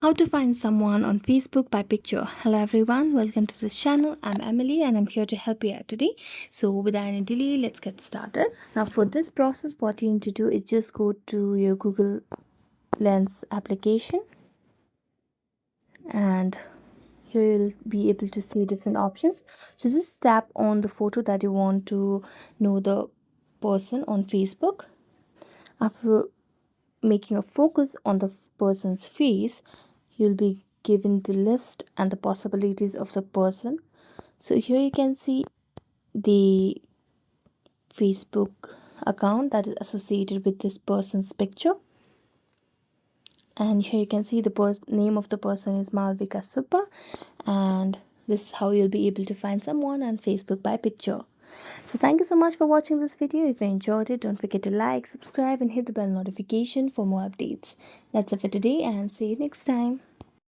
How to find someone on Facebook by picture. Hello everyone, welcome to this channel. I'm Emily and I'm here to help you out today. So without any delay, let's get started. Now for this process, what you need to do is just go to your Google Lens application, and here you'll be able to see different options. So just tap on the photo that you want to know the person on Facebook. After making a focus on the person's face, you'll be given the list and the possibilities of the person. So here you can see the Facebook account that is associated with this person's picture, and here you can see the name of the person is Malvika Suppa, and this is how you'll be able to find someone on Facebook by picture. So thank you so much for watching this video. If you enjoyed it, don't forget to like, subscribe and hit the bell notification for more updates. That's it for today, and see you next time.